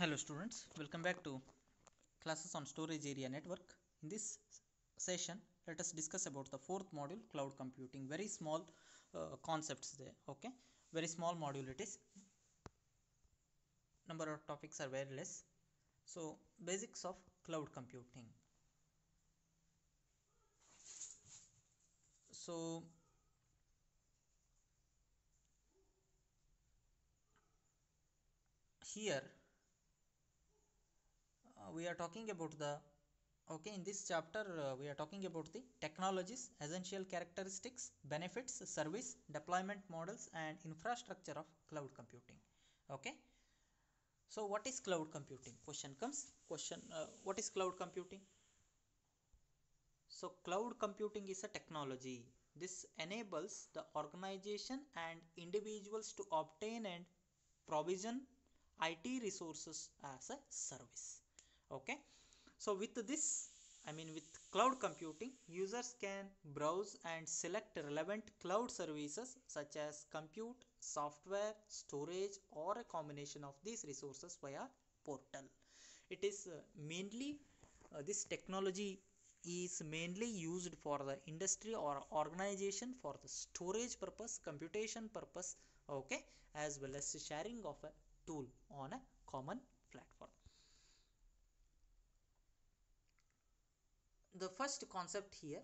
Hello students, welcome back to classes on storage area network. In this session, let us discuss about the fourth module, cloud computing. Very small concepts there, okay? Very small module it is. Number of topics are very less. So, basics of cloud computing. So, here we are talking about the okay, in this chapter we are talking about the technologies, essential characteristics, benefits, service, deployment models and infrastructure of cloud computing. Okay, so what is cloud computing? Question comes. What is cloud computing? So cloud computing is a technology. This enables the organization and individuals to obtain and provision IT resources as a service. Okay, so with this, with cloud computing, users can browse and select relevant cloud services such as compute, software, storage, or a combination of these resources via portal. It is mainly this technology is mainly used for the industry or organization for the storage purpose, computation purpose, okay, as well as sharing of a tool on a common platform. The first concept here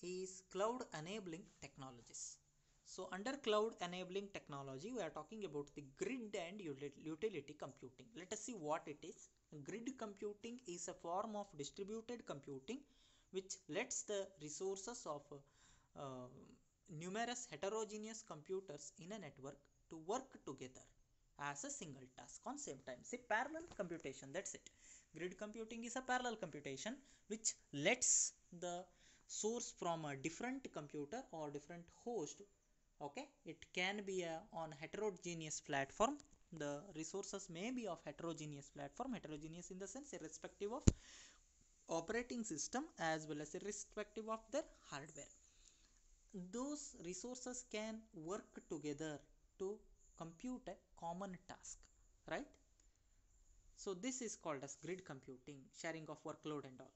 is cloud enabling technologies. So under cloud enabling technology, we are talking about the grid and utility computing. Let us see what it is. Grid computing is a form of distributed computing which lets the resources of uh, numerous heterogeneous computers in a network to work together as a single task on same time. Say parallel computation, that's it. Grid computing is a parallel computation which lets the source from a different computer or different host. Okay, it can be on heterogeneous platform. The resources may be of heterogeneous platform, heterogeneous in the sense irrespective of operating system as well as irrespective of their hardware. Those resources can work together to compute a common task, right? So this is called as grid computing, sharing of workload and all.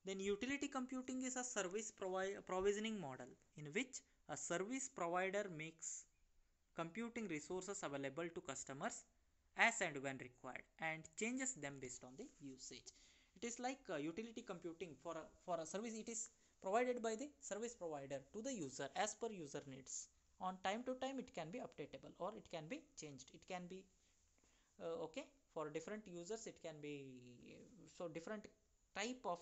Then utility computing is a service provisioning model in which a service provider makes computing resources available to customers as and when required and changes them based on the usage. It is like utility computing for a service. It is provided by the service provider to the user as per user needs. On time to time it can be updatable or it can be changed. It can be okay, for different users it can be so different type of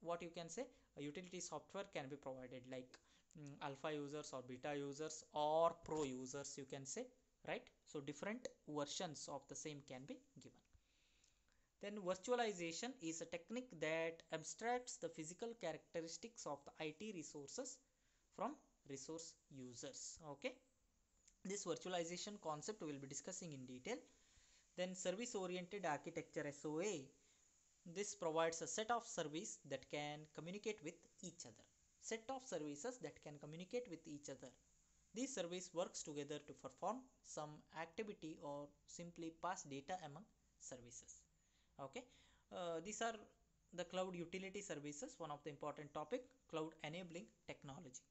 what you can say utility software can be provided like alpha users or beta users or pro users, you can say, right? So different versions of the same can be given. Then virtualization is a technique that abstracts the physical characteristics of the IT resources from resource users. Okay, this virtualization concept we will be discussing in detail. Then service oriented architecture, SOA, this provides a set of services that can communicate with each other. Set of services that can communicate with each other. This service works together to perform some activity or simply pass data among services. Okay, these are the cloud utility services. One of the important topic, cloud enabling technology.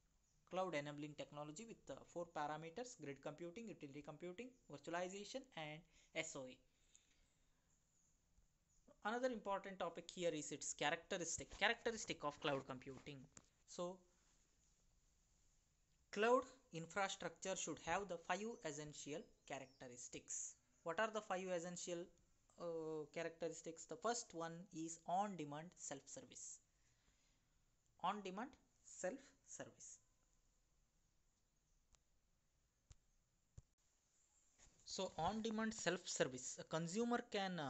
Cloud enabling technology with four parameters: grid computing, utility computing, virtualization, and SOA. Another important topic here is its characteristic of cloud computing. So cloud infrastructure should have the five essential characteristics. What are the five essential characteristics? The first one is on demand self service. On demand self service. So on demand self service, a consumer can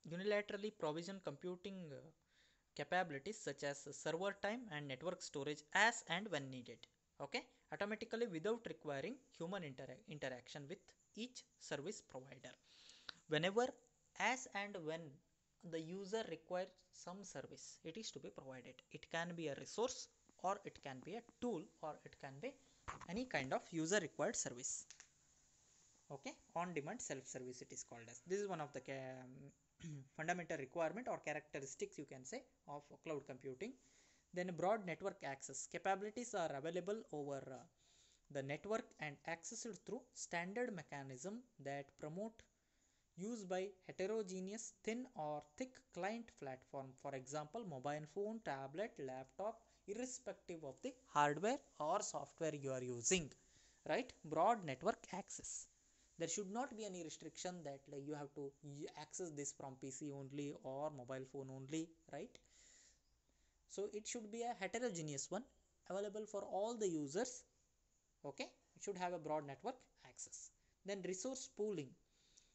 unilaterally provision computing capabilities such as server time and network storage as and when needed. Okay, automatically without requiring human interaction with each service provider. Whenever, as and when the user requires some service, it is to be provided. It can be a resource or it can be a tool or it can be any kind of user required service. Okay, on demand self service it is called as. This is one of the fundamental requirement or characteristics you can say of cloud computing. Then broad network access capabilities are available over the network and accessed through standard mechanism that promote use by heterogeneous thin or thick client platform, for example mobile phone, tablet, laptop, irrespective of the hardware or software you are using, right? Broad network access, there should not be any restriction that like, you have to access this from PC only or mobile phone only, right? So it should be a heterogeneous one available for all the users. Okay, it should have a broad network access. Then resource pooling,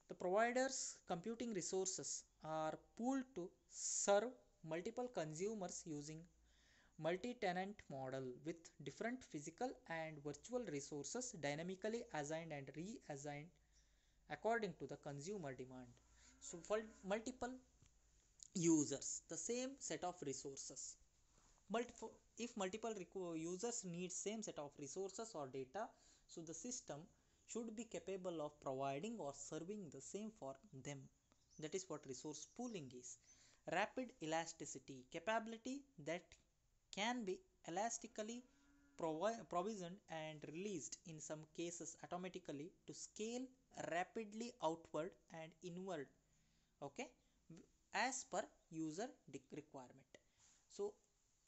the provider's computing resources are pooled to serve multiple consumers using multi-tenant model with different physical and virtual resources dynamically assigned and reassigned according to the consumer demand. So for multiple users, the same set of resources. If multiple users need same set of resources or data, so the system should be capable of providing or serving the same for them. That is what resource pooling is. Rapid elasticity, capability that can be elastically provisioned and released in some cases automatically to scale rapidly outward and inward, okay, as per user requirement. So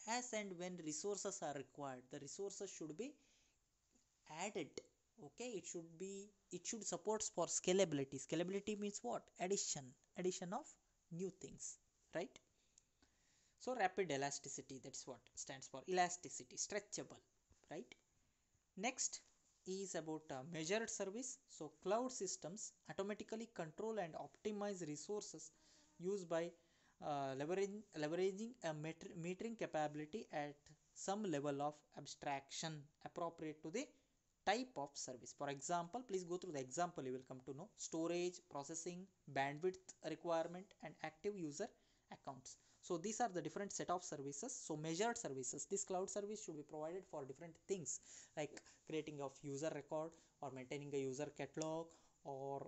as and when resources are required, the resources should be added. Okay, it should supports for scalability. Scalability means what? Addition of new things, right? So rapid elasticity, that's what stands for elasticity, stretchable, right? Next is about measured service. So cloud systems automatically control and optimize resources used by leveraging a metering capability at some level of abstraction appropriate to the type of service. For example, please go through the example, you will come to know storage, processing, bandwidth requirement and active user accounts. So these are the different set of services. So measured services, this cloud service should be provided for different things like creating of user record or maintaining a user catalog or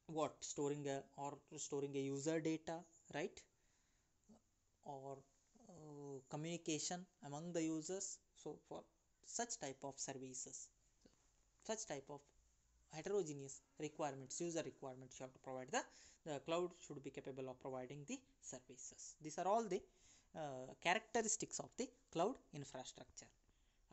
what storing a user data, right? Or communication among the users. So for such type of services, such type of heterogeneous requirements, user requirements, you have to provide the cloud should be capable of providing the services. These are all the characteristics of the cloud infrastructure.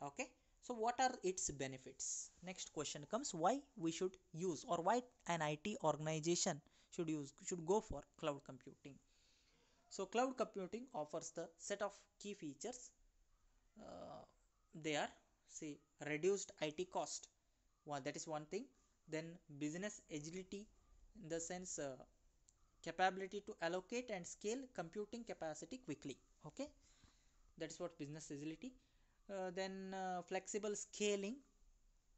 Okay, so what are its benefits? Next question comes, why we should use, or why an IT organization should go for cloud computing. So cloud computing offers the set of key features. They are, see, reduced IT cost, that is one thing. Then business agility, in the sense capability to allocate and scale computing capacity quickly. Okay, that is what business agility. Then flexible scaling,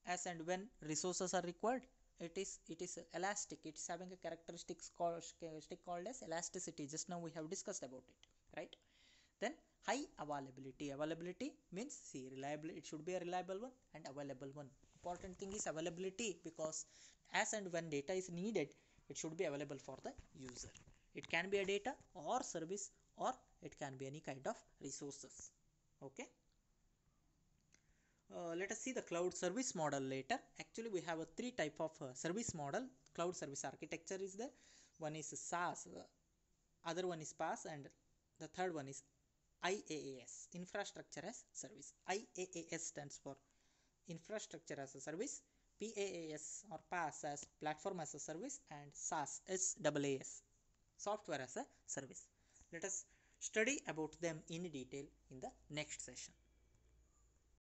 as and when resources are required. It is elastic. It is having a characteristics called as elasticity. Just now we have discussed about it, right? Then high availability. Availability means, see, reliable, it should be a reliable one and available one. Important thing is availability, because as and when data is needed, it should be available for the user. It can be a data or service, or it can be any kind of resources. Okay, let us see the cloud service model later. Actually we have a three type of service model. Cloud service architecture is there. One is SaaS, other one is PaaS, and the third one is IaaS, infrastructure as service. IaaS stands for infrastructure as a service, PaaS or PaaS as platform as a service, and SaaS is SaaS, software as a service. Let us study about them in detail in the next session.